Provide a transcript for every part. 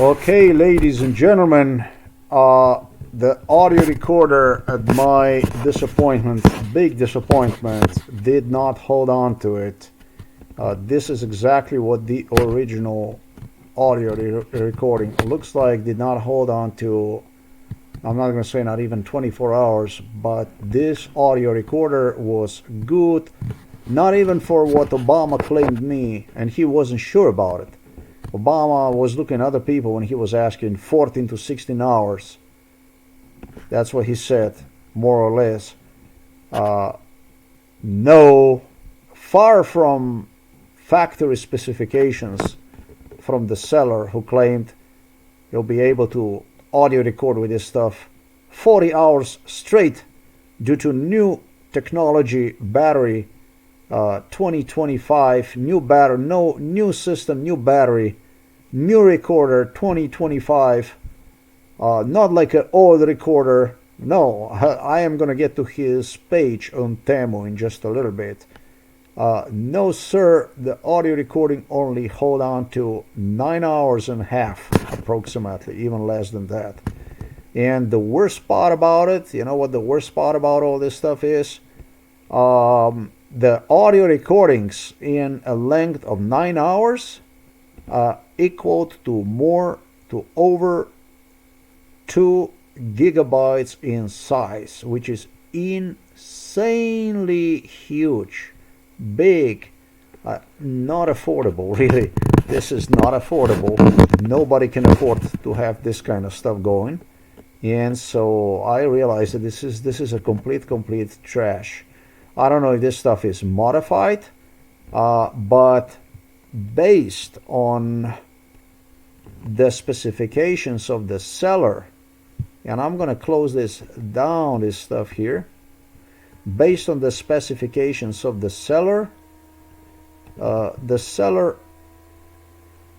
Okay, ladies and gentlemen, the audio recorder, at my disappointment, big disappointment, did not hold on to it. This is exactly what the original audio recording looks like. Did not hold on to, I'm not going to say not even 24 hours, but this audio recorder was good, not even for what Obama claimed me, and he wasn't sure about it. Obama was looking at other people when he was asking 14 to 16 hours. That's what he said, more or less. No, far from factory specifications from the seller who claimed he'll be able to audio record with this stuff 40 hours straight due to new technology, battery, 2025, new battery, no new system, new battery, new recorder, 2025, not like an old recorder. No, I am going to get to his page on Temu in just a little bit. No, sir, the audio recording only hold on to 9 hours and a half, approximately, even less than that. And the worst part about it, you know what the worst part about all this stuff is? The audio recordings in a length of 9 hours equaled to over 2 gigabytes in size, which is insanely huge, big, not affordable, really. This is not affordable. Nobody can afford to have this kind of stuff going. And so I realized that this is a complete trash. I don't know if this stuff is modified, but based on the specifications of the seller, and I'm going to close this down, this stuff here, based on the specifications of the seller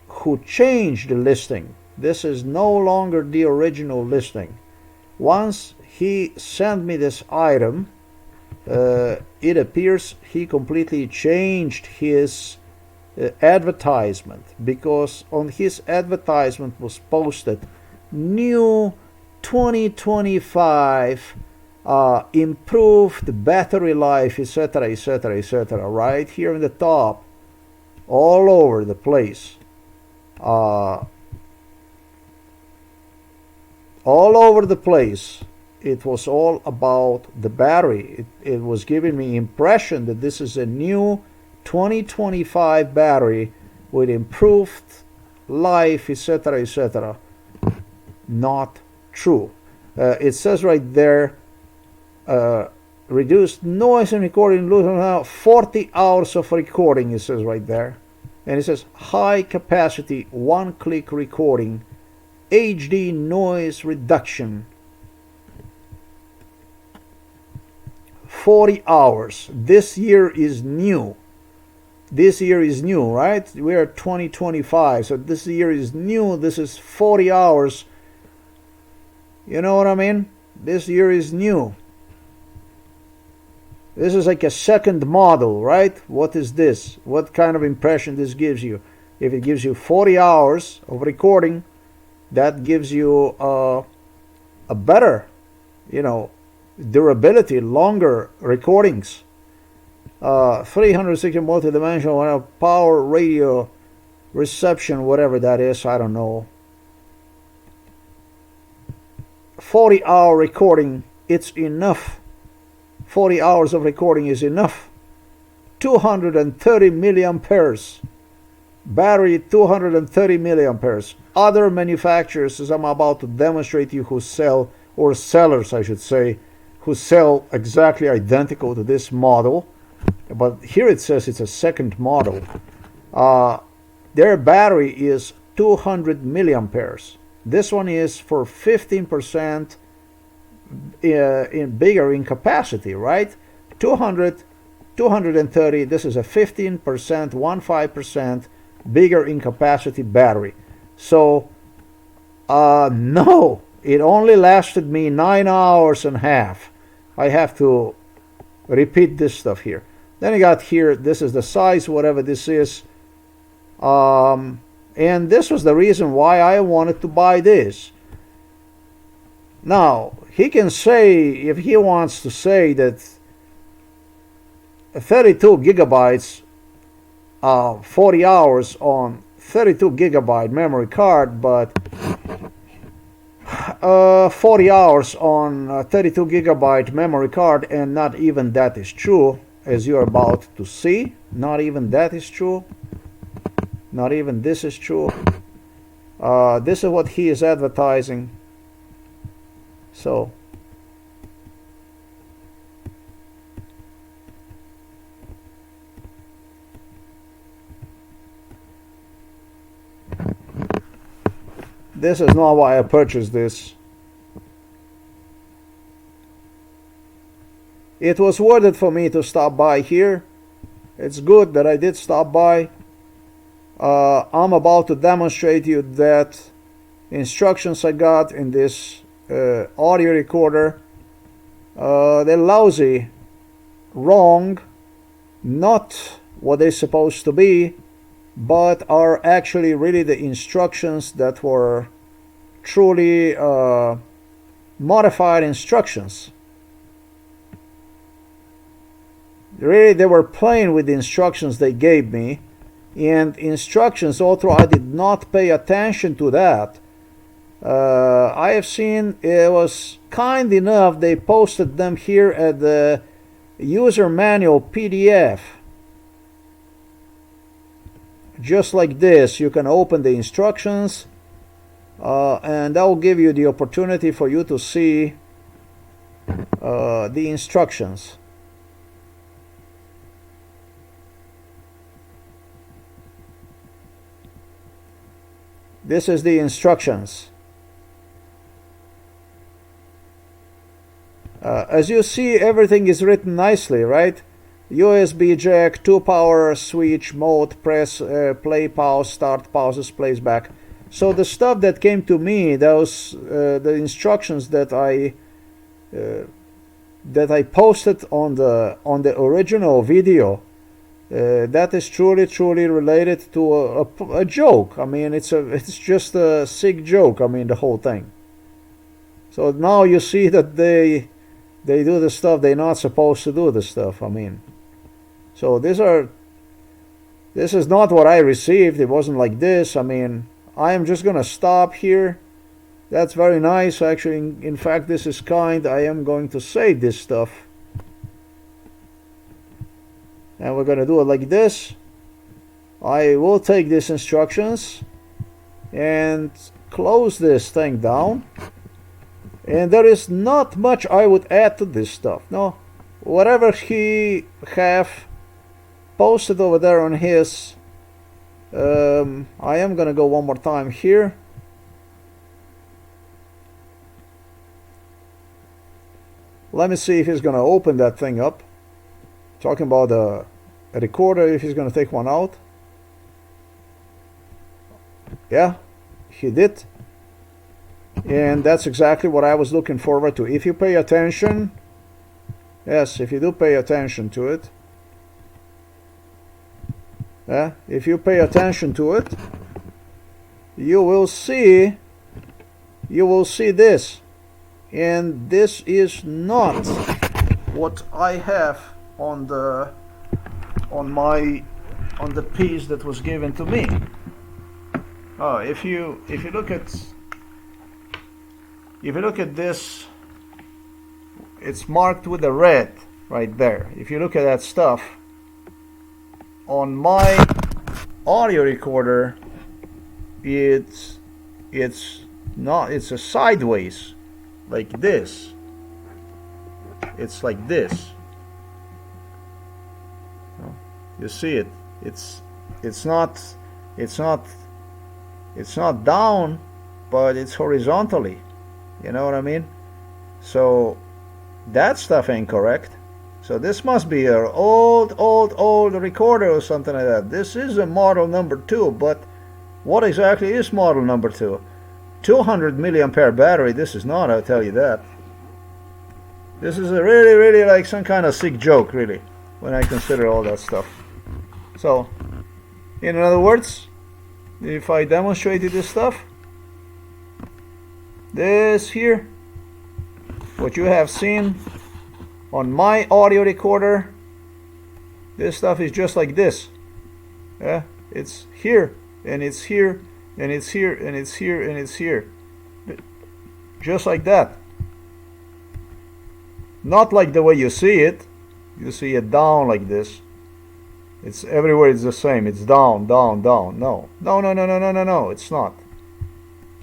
who changed the listing. This is no longer the original listing. Once he sent me this item, it appears he completely changed his advertisement, because on his advertisement was posted new 2025 improved battery life, etc., etc., etc., right here in the top, all over the place. All over the place, it was all about the battery. It was giving me impression that this is a new 2025 battery with improved life, etc., etc. Not true. It says right there, reduced noise and recording, 40 hours of recording, it says right there. And it says high capacity, one-click recording, HD noise reduction, 40 hours. This year is new. This year is new, right? We are 2025, so this year is new. This is 40 hours. You know what I mean? This year is new. This is like a second model, right? What is this? What kind of impression this gives you? If it gives you 40 hours of recording, that gives you a better, durability, longer recordings. 360 multidimensional power radio reception, whatever that is, I don't know. 40-hour recording, it's enough. 40 hours of recording is enough. 230 milliamperes. Battery 230 milliamperes. Other manufacturers, as I'm about to demonstrate to you, who sell, or sellers I should say, who sell exactly identical to this model, but here it says it's a second model. Their battery is 200 milliamperes. This one is for 15% bigger in capacity, right? 200, 230. This is a 15%, 15% bigger in capacity battery. So, no, it only lasted me 9 hours and a half. I have to repeat this stuff here. Then I got here, this is the size, whatever this is. And this was the reason why I wanted to buy this. Now, he can say, if he wants to say that 32 gigabytes, 40 hours on 32 gigabyte memory card, but 40 hours on 32 gigabyte memory card, and not even that is true, as you're about to see. Not even that is true. Not even this is true. This is what he is advertising. So this is not why I purchased this. It was worth it for me to stop by here. It's good that I did stop by. I'm about to demonstrate you that instructions I got in this audio recorder, they're lousy, wrong, not what they're supposed to be, but are actually really the instructions that were truly modified instructions. Really, they were playing with the instructions they gave me, and instructions, although I did not pay attention to that, I have seen it was kind enough they posted them here at the user manual PDF. Just like this, you can open the instructions, and that will give you the opportunity for you to see the instructions. This is the instructions. As you see, everything is written nicely, right? USB jack, 2 power switch, mode, press, play, pause, start, pauses, plays back. So the stuff that came to me, those the instructions that I posted on the original video, that is truly related to a joke. I mean, it's just a sick joke. I mean, the whole thing. So now you see that they do the stuff they're not supposed to do. The stuff. I mean, so this is not what I received. It wasn't like this. I mean, I am just gonna stop here. That's very nice. Actually, in fact, this is kind. I am going to say this stuff. And we're going to do it like this. I will take these instructions and close this thing down. And there is not much I would add to this stuff. No, whatever he have posted over there on his, I am going to go one more time here. Let me see if he's going to open that thing up. Talking about a recorder, if he's going to take one out. Yeah, he did. And that's exactly what I was looking forward to. If you pay attention, yes, if you do pay attention to it, if you pay attention to it, you will see this. And this is not what I have on the piece that was given to me. If you look at this, it's marked with a red right there. If you look at that stuff on my audio recorder, it's a sideways, like this. It's like this. You see it. It's not down, but it's horizontally. You know what I mean? So that stuff ain't correct. So this must be an old recorder or something like that. This is a model number 2, but what exactly is model number 2? 200 milliampere battery. This is not, I'll tell you that. This is a really like some kind of sick joke, really, when I consider all that stuff. So, in other words, if I demonstrated this stuff, this here, what you have seen on my audio recorder, this stuff is just like this. Yeah, it's here, and it's here, and it's here, and it's here, and it's here. Just like that. Not like the way you see it. You see it down like this. It's everywhere it's the same. It's down, down, down. No. No, no, no, no, no, no, no. It's not.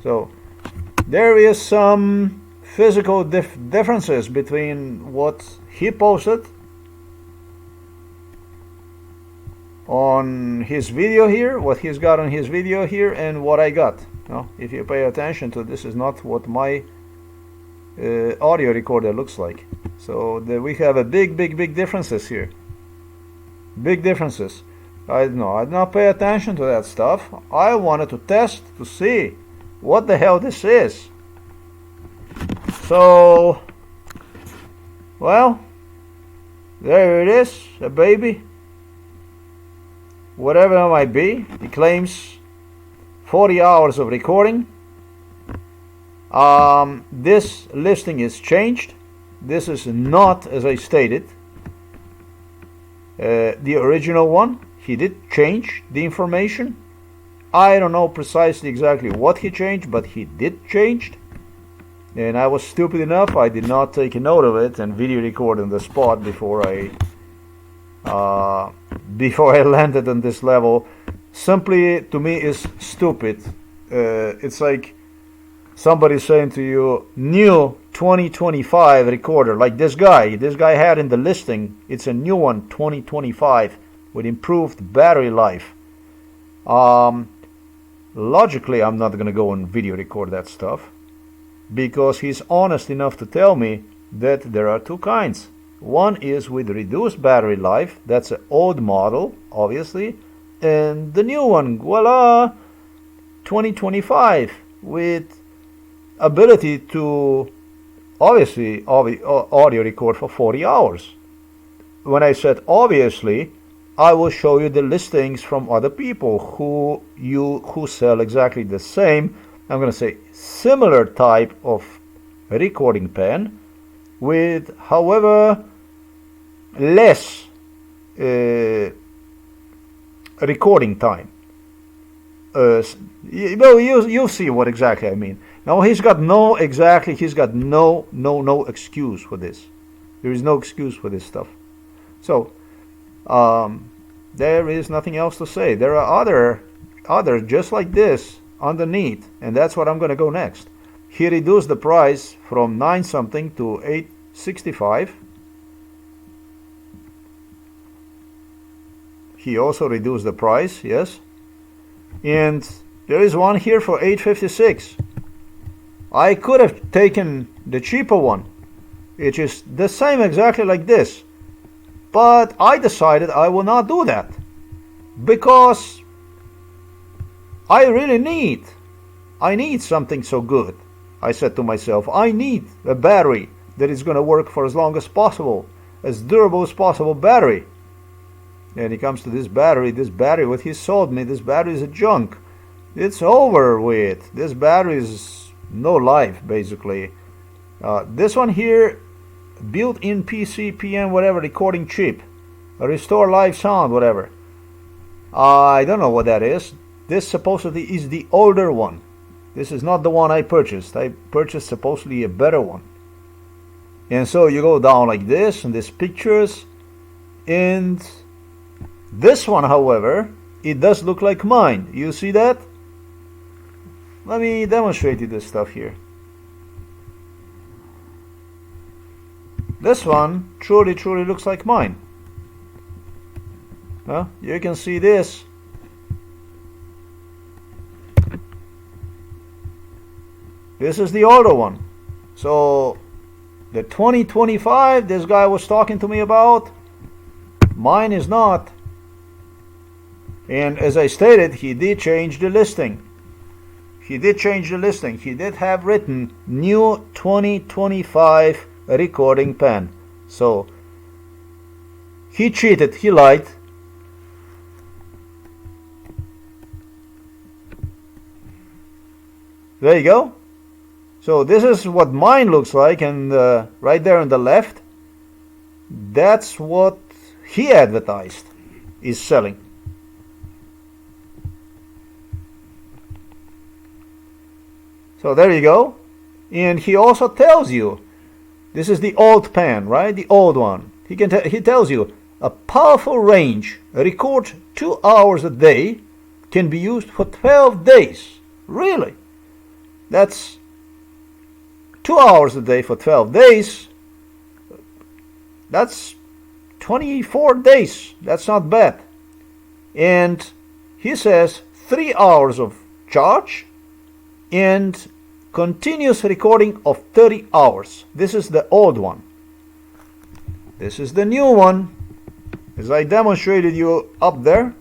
So there is some physical differences between what he posted on his video here, what he's got on his video here, and what I got. No, if you pay attention to this, is not what my audio recorder looks like. So we have a big differences here. Big differences. I did not pay attention to that stuff. I wanted to test to see what the hell this is. So, well, there it is, a baby. Whatever it might be, he claims 40 hours of recording. This listing is changed. This is not, as I stated, the original one. He did change the information. I don't know precisely exactly what he changed, but he did change. And I was stupid enough, I did not take a note of it and video record on the spot before I landed on this level. Simply, to me, is stupid. It's like somebody saying to you, new 2025 recorder, like this guy had in the listing. It's a new one, 2025, with improved battery life. Logically, I'm not gonna go and video record that stuff, because he's honest enough to tell me that there are two kinds. One is with reduced battery life, that's an old model, obviously, and the new one, voila, 2025, with ability to obviously audio record for 40 hours. When I said obviously, I will show you the listings from other people who sell exactly the same, I'm going to say similar type of recording pen with, however, less recording time. You'll see what exactly I mean. Now he's got no excuse for this. There is no excuse for this stuff. So there is nothing else to say. There are other just like this underneath, and that's what I'm going to go next. He reduced the price from 9 something to 865. He also reduced the price, yes. And there is one here for 856. I could have taken the cheaper one, which is the same exactly like this, but I decided I will not do that because I really need something so good. I said to myself, I need a battery that is going to work for as long as possible, as durable as possible battery. And it comes to this battery, what he sold me, this battery is a junk. It's over with. This battery is no life, basically. This one here, built-in PC, PM, whatever, recording chip. Restore live sound, whatever. I don't know what that is. This supposedly is the older one. This is not the one I purchased. I purchased supposedly a better one. And so you go down like this, and there's pictures. And this one, however, it does look like mine. You see that? Let me demonstrate you this stuff here. This one truly looks like mine. You can see this. This is the older one. So the 2025 this guy was talking to me about, mine is not. And as I stated, he did change the listing. He did have written new 2025 recording pen. So he cheated, he lied. There you go. So this is what mine looks like, and right there on the left, that's what he advertised is selling. So there you go. And he also tells you, this is the old pan, right? The old one. He tells you, a powerful range records 2 hours a day, can be used for 12 days. Really? That's 2 hours a day for 12 days. That's 24 days. That's not bad. And he says 3 hours of charge and continuous recording of 30 hours. This is the old one. This is the new one. As I demonstrated you up there,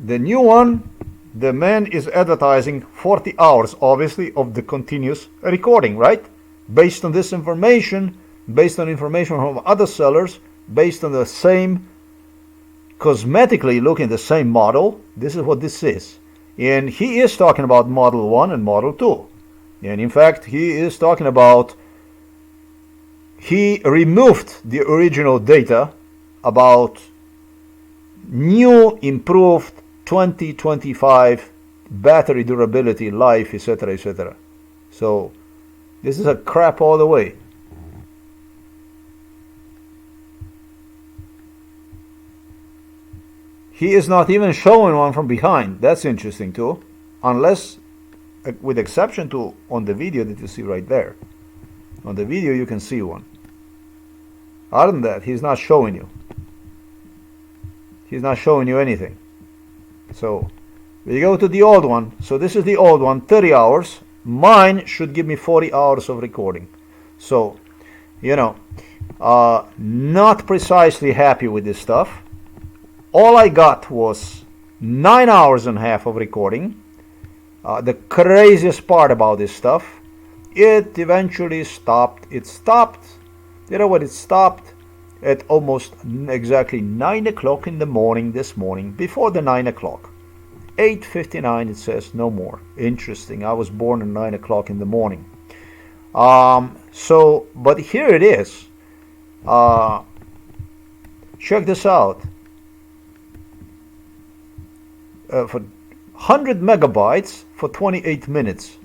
the new one, the man is advertising 40 hours, obviously, of the continuous recording, right? Based on this information, based on information from other sellers, based on the same, cosmetically looking the same model, this is what this is. And he is talking about Model 1 and Model 2. And in fact, he is talking about, he removed the original data about new, improved 2025 battery durability, life, etc., etc. So this is a crap all the way. He is not even showing one from behind. That's interesting too, unless, with exception to on the video that you see right there. On the video you can see one. Other than that, he's not showing you. He's not showing you anything. So we go to the old one. So this is the old one, 30 hours. Mine should give me 40 hours of recording. So, you know, not precisely happy with this stuff. All I got was 9 hours and a half of recording. The craziest part about this stuff, it eventually stopped. It stopped. You know what? It stopped at almost exactly 9 o'clock in the morning this morning, before the 9 o'clock. 8:59 it says no more. Interesting. I was born at 9 o'clock in the morning. So, but here it is. Check this out. For 100 megabytes for 28 minutes.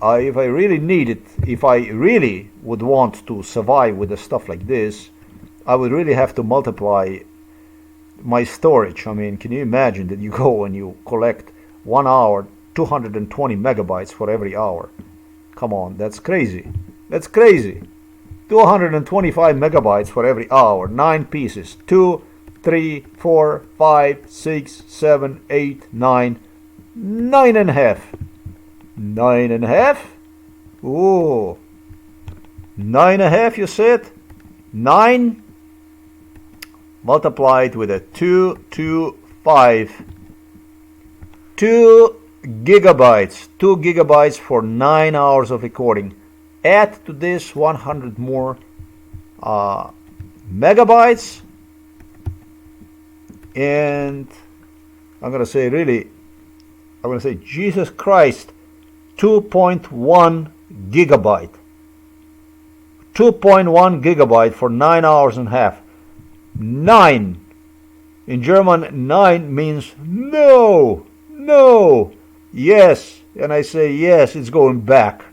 If I really need it, if I really would want to survive with a stuff like this, I would really have to multiply my storage. I mean, can you imagine that you go and you collect 1 hour, 220 megabytes for every hour? Come on, that's crazy. That's crazy. 225 megabytes for every hour, 9 pieces, 2, 3, 4, 5, 6, 7, 8, 9, 9 and a half. 9 and a half? Ooh. 9 and a half, you said? 9 multiplied with a 225. 2 gigabytes. 2 gigabytes for 9 hours of recording. Add to this 100 more megabytes. And I'm going to say, really, I'm going to say, Jesus Christ, 2.1 gigabyte. 2.1 gigabyte for 9 hours and a half. 9. In German, 9 means no, no, yes. And I say, yes, it's going back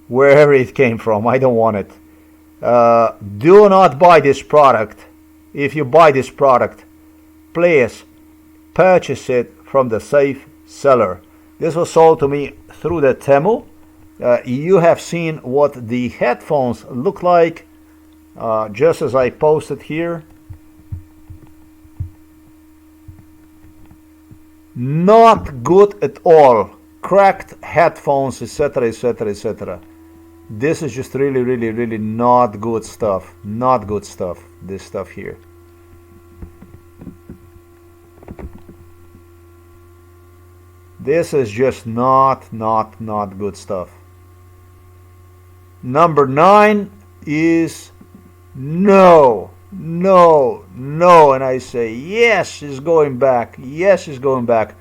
wherever it came from. I don't want it. Do not buy this product. If you buy this product, please purchase it from the safe seller. This was sold to me through the Temu. You have seen what the headphones look like, just as I posted here. Not good at all. Cracked headphones, etc., etc., etc. This is just really, really, really not good stuff. Not good stuff. This stuff here. This is just not good stuff. Number 9 is no, no, no. And I say, yes, it's going back. Yes, it's going back.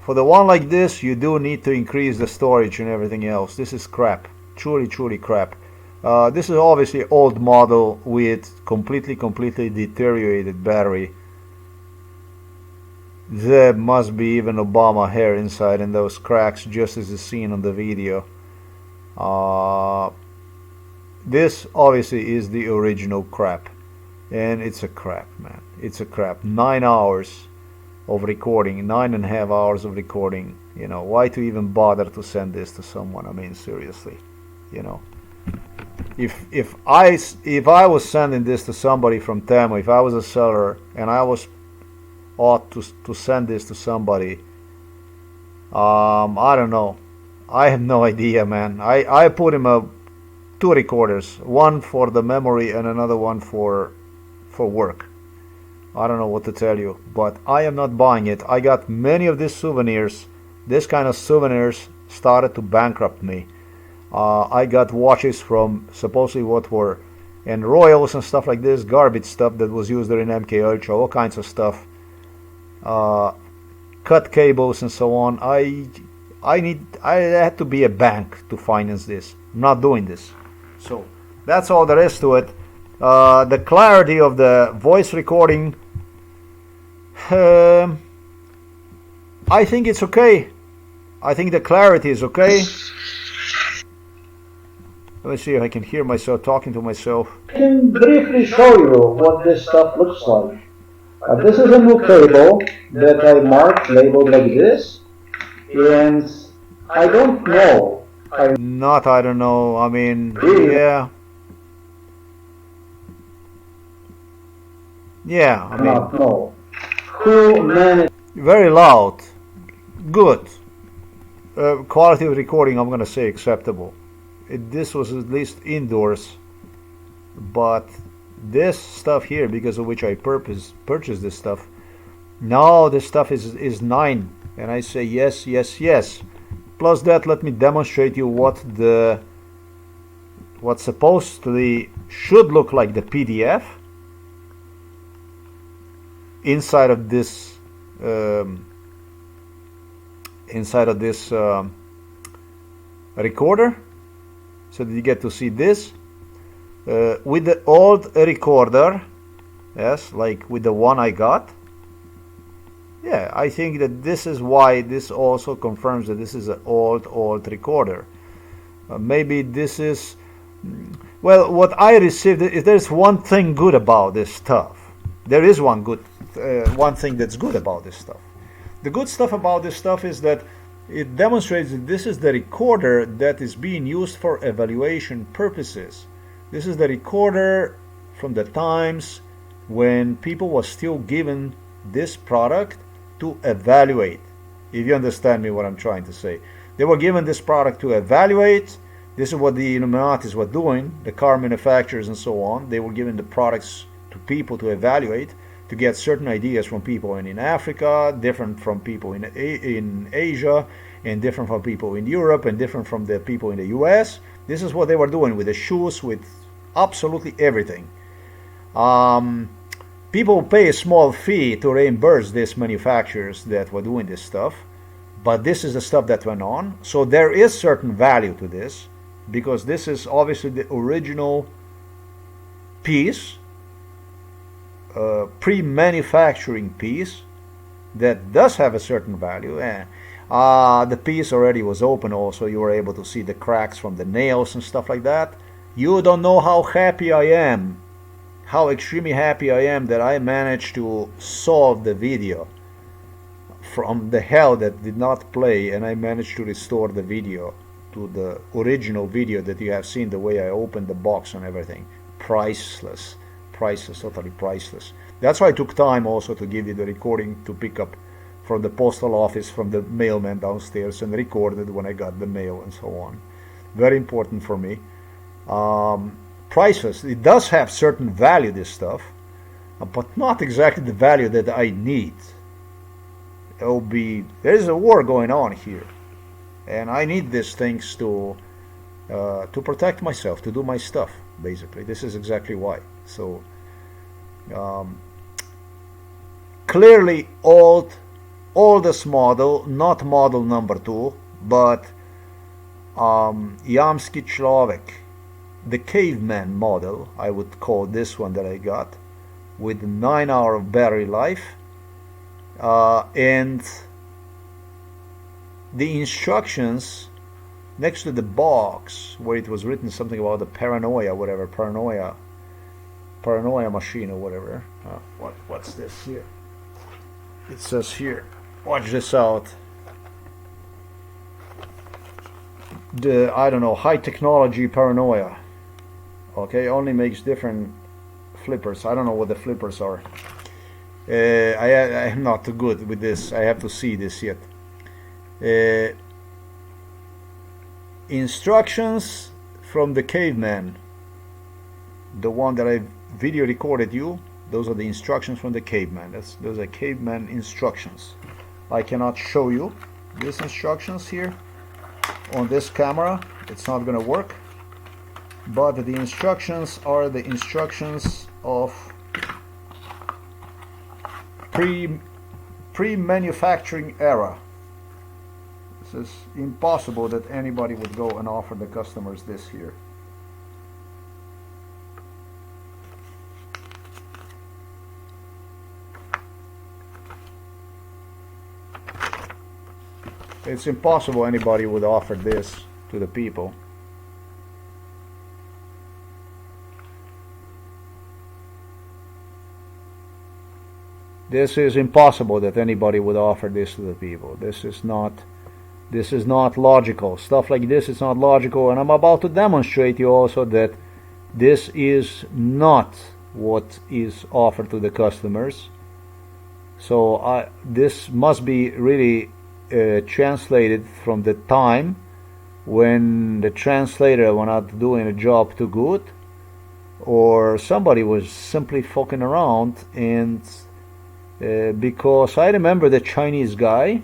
for the one like this, you do need to increase the storage and everything else. This is crap, truly crap. This is obviously old model with completely deteriorated battery. There must be even Obama hair inside in those cracks, just as is seen on the video. This obviously is the original crap, and it's a crap, man. It's a crap. 9 hours of recording, 9.5 hours of recording. You know, why to even bother to send this to someone? I mean, seriously, you know. If I was sending this to somebody from Temu, if I was a seller and I was ought to send this to somebody, I don't know. I have no idea, man. I put him two recorders, one for the memory and another one for work. I don't know what to tell you, but I am not buying it. I got many of these souvenirs. This kind of souvenirs started to bankrupt me. I got watches from supposedly what were and Royals and stuff like this, garbage stuff that was used during MK Ultra, all kinds of stuff, cut cables and so on. I had to be a bank to finance this. I'm not doing this. So that's all there is to it. The clarity of the voice recording, I think it's okay. I think the clarity is okay. Let me see if I can hear myself talking to myself. I can briefly show you what this stuff looks like. This is a new cable that I marked, labeled like this, and I don't know. I don't know, I mean, yeah. Yeah, I mean. Not know. Who managed? Very loud. Good. Quality of recording, I'm gonna say acceptable. This was at least indoors, but this stuff here, because of which I purchased this stuff, now this stuff is 9, and I say yes. Plus that, let me demonstrate you what's supposed to be should look like the PDF inside of this recorder. So that you get to see this with the old recorder, yes, like with the one I got. Yeah, I think that this is why this also confirms that this is an old recorder. Maybe this is, well, what I received, if there's one thing good about this stuff, there is one thing that's good about this stuff. The good stuff about this stuff is that it demonstrates that this is the recorder that is being used for evaluation purposes. This is the recorder from the times when people were still given this product to evaluate. If you understand me what I'm trying to say. They were given this product to evaluate. This is what the Illuminatis were doing, the car manufacturers and so on. They were giving the products to people to evaluate, to get certain ideas from people in Africa, different from people in Asia, and different from people in Europe, and different from the people in the US. This is what they were doing with the shoes, with absolutely everything. People pay a small fee to reimburse these manufacturers that were doing this stuff, but this is the stuff that went on. So there is certain value to this, because this is obviously the original piece, pre-manufacturing piece that does have a certain value. The piece already was open also. You were able to see the cracks from the nails and stuff like that. You don't know how happy I am, how extremely happy I am that I managed to solve the video from the hell that did not play, and I managed to restore the video to the original video that you have seen, the way I opened the box and everything. Priceless, totally priceless. That's why I took time also to give you the recording to pick up from the postal office, from the mailman downstairs, and recorded when I got the mail and so on. Very important for me. Priceless. It does have certain value, this stuff, but not exactly the value that I need. There's a war going on here, and I need these things to protect myself, to do my stuff, basically. This is exactly why. So clearly old oldest model, not model number 2, but Yamsky Človek, the caveman model, I would call this one that I got, with 9-hour battery life, and the instructions next to the box where it was written something about the paranoia, whatever, paranoia machine or whatever. What's this here? It says here, watch this out. The, I don't know, high technology paranoia. Okay, only makes different flippers. I don't know what the flippers are. I am not too good with this. I have to see this yet. Instructions from the caveman, the one that I video recorded you. Those are the instructions from the caveman. Those are caveman instructions. I cannot show you these instructions here on this camera. It's not gonna work, but the instructions are the instructions of pre-manufacturing era. This is impossible that anybody would go and offer the customers this here. It's impossible anybody would offer this to the people. This is impossible that anybody would offer this to the people. This is not logical. Stuff like this is not logical, and I'm about to demonstrate you also that this is not what is offered to the customers. So this must be really translated from the time when the translator was not doing a job too good, or somebody was simply fucking around. And because I remember the Chinese guy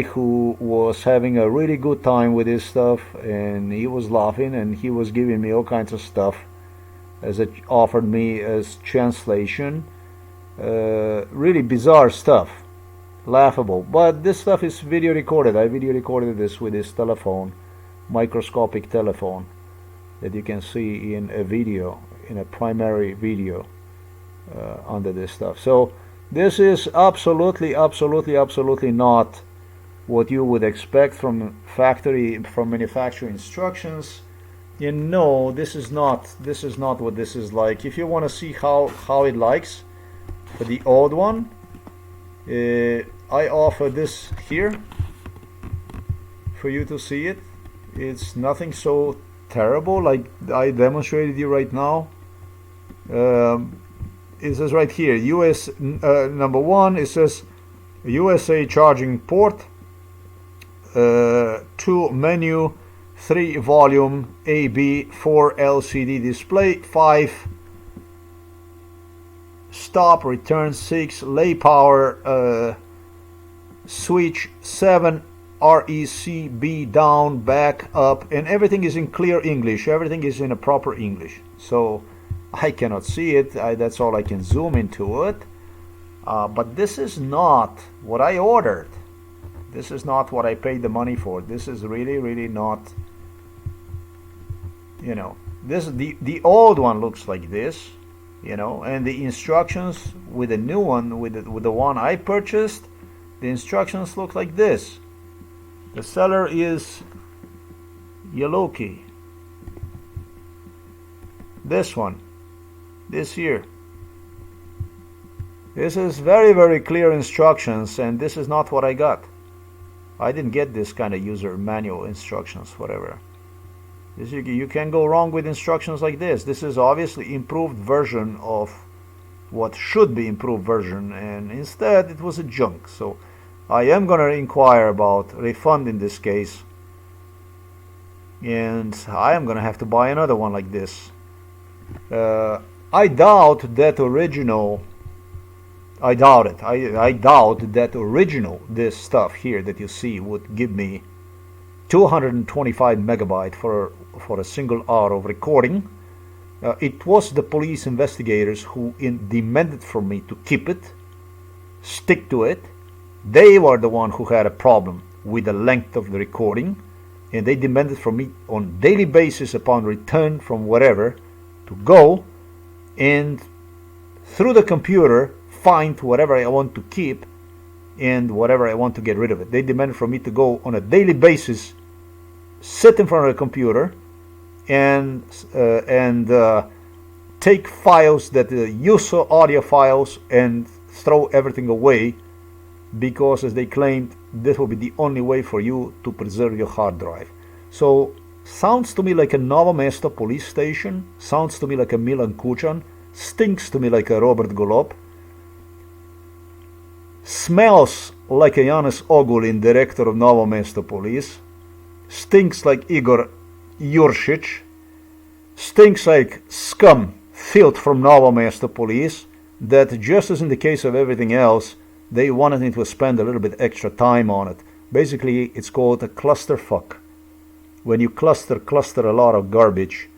who was having a really good time with his stuff, and he was laughing and he was giving me all kinds of stuff as it offered me as translation. Really bizarre stuff, laughable. But this stuff is video recorded. I video recorded this with this telephone, microscopic telephone, that you can see in a video, in a primary video under this stuff. So this is absolutely not what you would expect from factory, from manufacturing instructions. You know, this is not what this is like. If you want to see how it likes for the old one, I offer this here for you to see it. It's nothing so terrible like I demonstrated you right now. It says right here, US number 1, it says USA charging port, 2 menu, 3 volume, AB, 4 LCD display, 5 stop, return, 6 lay power, switch, 7 RECB down, back, up, and everything is in clear English. Everything is in a proper English. So I cannot see it. That's all I can zoom into it. But this is not what I ordered. This is not what I paid the money for. This is really not. You know, this the old one looks like this. You know, and the instructions with the new one, with the one I purchased, the instructions look like this. The seller is Yaloki. This one. This here. This is very clear instructions, and this is not what I got. I didn't get this kind of user manual instructions, whatever. You can go wrong with instructions like this. This is obviously improved version of what should be improved version, and instead it was a junk. So I am gonna inquire about refund in this case, and I am gonna have to buy another one like this. I doubt that original. I doubt it. I doubt that original, this stuff here that you see, would give me 225 megabyte for a single hour of recording. It was the police investigators who demanded from me to keep it. stick to it. They were the one who had a problem with the length of the recording, and they demanded from me on daily basis upon return from wherever to go and through the computer find whatever I want to keep and whatever I want to get rid of it. They demanded from me to go on a daily basis, sit in front of the computer and take files that use audio files and throw everything away, because as they claimed, this will be the only way for you to preserve your hard drive. So sounds to me like a Novo Mesto police station, sounds to me like a Milan Kuchan, stinks to me like a Robert Golob, smells like a Janez Ogulin, director of Novo Mesto Police, stinks like Igor Juršić, stinks like scum, filth from Novo Mesto Police, that just as in the case of everything else, they wanted me to spend a little bit extra time on it. Basically, it's called a clusterfuck. When you cluster a lot of garbage,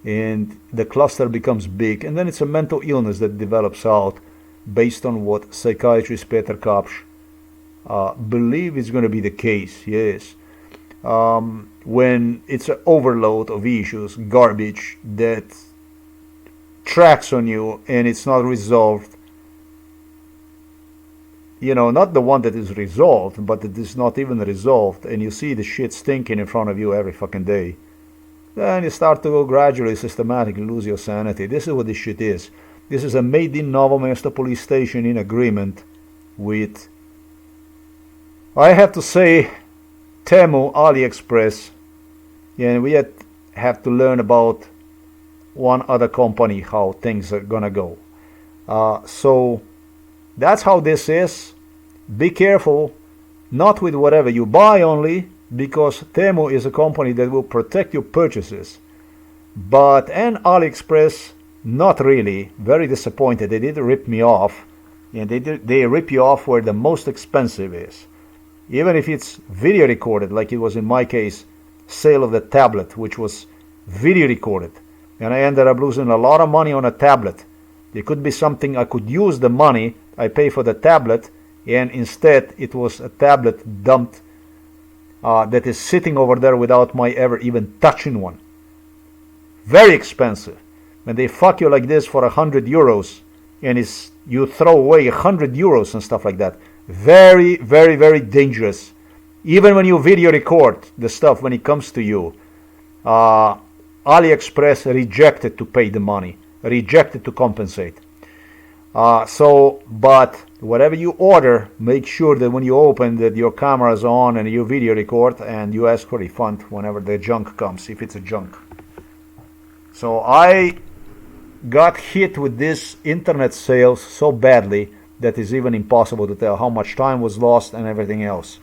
and the cluster becomes big, and then it's a mental illness that develops out based on what psychiatrist Peter Kapsch believe is going to be the case, yes. When it's an overload of issues, garbage that tracks on you and it's not resolved, you know, not the one that is resolved, but that is not even resolved, and you see the shit stinking in front of you every fucking day, then you start to go gradually, systematically lose your sanity. This is what this shit is. This is a made in Novo Mesto police station in agreement with, I have to say, Temu, AliExpress, and we have to learn about one other company, how things are gonna go. So that's how this is. Be careful, not with whatever you buy only, because Temu is a company that will protect your purchases. And AliExpress, not really. Very disappointed. They did rip me off, and they rip you off where the most expensive is. Even if it's video recorded, like it was in my case, sale of the tablet, which was video recorded, and I ended up losing a lot of money on a tablet. It could be something I could use the money I pay for the tablet, and instead it was a tablet dumped that is sitting over there without my ever even touching one. Very expensive. When they fuck you like this for €100, and you throw away €100 and stuff like that. Very, very, very dangerous. Even when you video record the stuff, when it comes to you, AliExpress rejected to pay the money, rejected to compensate. But whatever you order, make sure that when you open that your camera is on and you video record, and you ask for refund whenever the junk comes, if it's a junk. So I got hit with this internet sales so badly that it's even impossible to tell how much time was lost and everything else.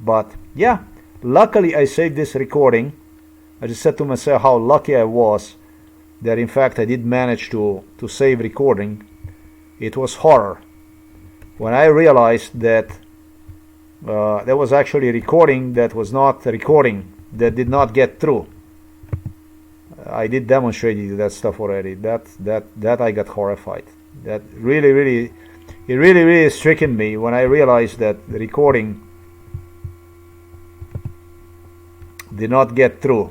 But yeah, luckily I saved this recording. I just said to myself how lucky I was that in fact I did manage to save recording. It was horror when I realized that there was actually a recording that was not a recording, that did not get through. I did demonstrate you that stuff already. That I got horrified. That really stricken me when I realized that the recording did not get through.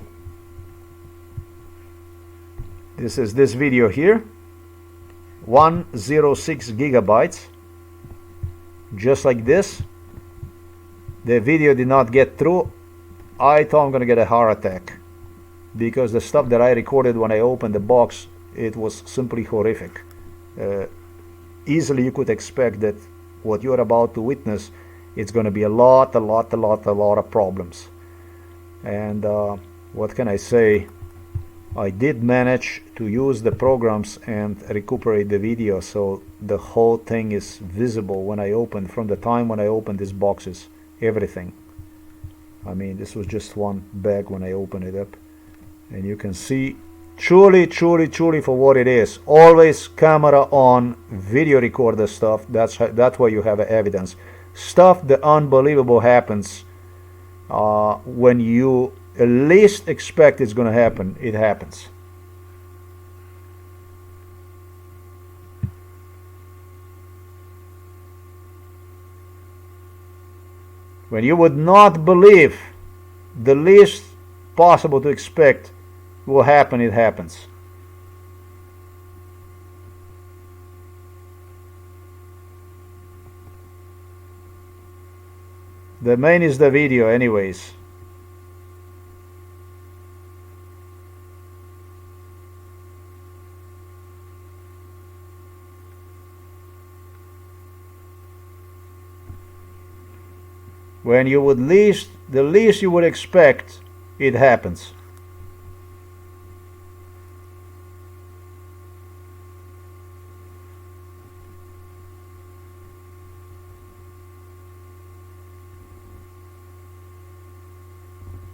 This is this video here, 106 gigabytes, just like this. The video did not get through. I thought I'm gonna get a heart attack, because the stuff that I recorded when I opened the box, it was simply horrific. Easily you could expect that what you're about to witness, it's going to be a lot of problems. And what can I say? I did manage to use the programs and recuperate the video, so the whole thing is visible when I opened, from the time when I opened these boxes, everything. I mean, this was just one bag when I opened it up. And you can see truly for what it is. Always camera on, video recorder stuff. That's why you have evidence. Stuff that unbelievable happens when you least expect it's going to happen. It happens. when you would not believe the least possible to expect will happen, it happens. The main is the video anyways. When you would the least you would expect, it happens.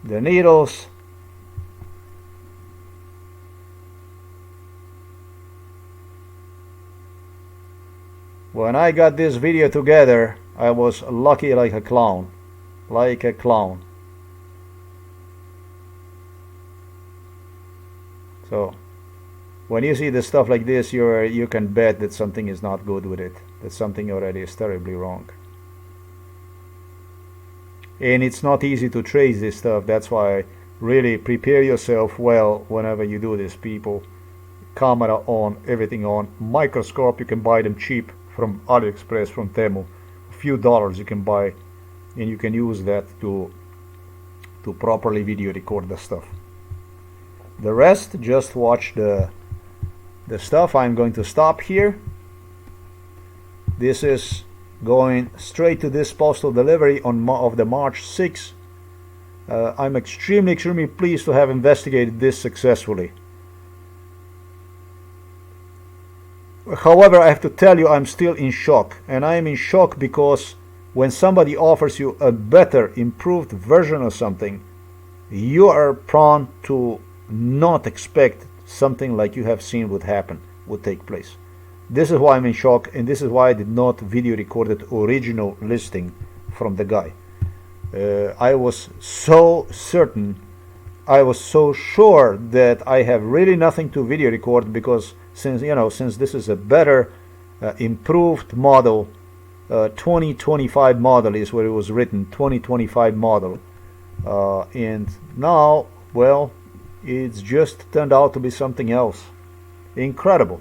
The needles. When I got this video together, I was lucky like a clown. Like a clown. So when you see the stuff like this, you can bet that something is not good with it, that something already is terribly wrong. And it's not easy to trace this stuff. That's why really prepare yourself well whenever you do this, people. Camera on, everything on. Microscope, you can buy them cheap from AliExpress, from Temu. A few dollars you can buy, and you can use that to properly video record the stuff. The rest, just watch the stuff. I'm going to stop here. This is going straight to this postal delivery of the March 6th. I'm extremely pleased to have investigated this successfully. However, I have to tell you, I'm still in shock, and I am in shock because when somebody offers you a better, improved version of something, you are prone to not expect something like you have seen would take place. This is why I'm in shock, and this is why I did not video record the original listing from the guy. I was so certain, I was so sure that I have really nothing to video record, because since this is a better, improved model, 2025 model is where it was written, 2025 model, and now, well, it's just turned out to be something else. Incredible.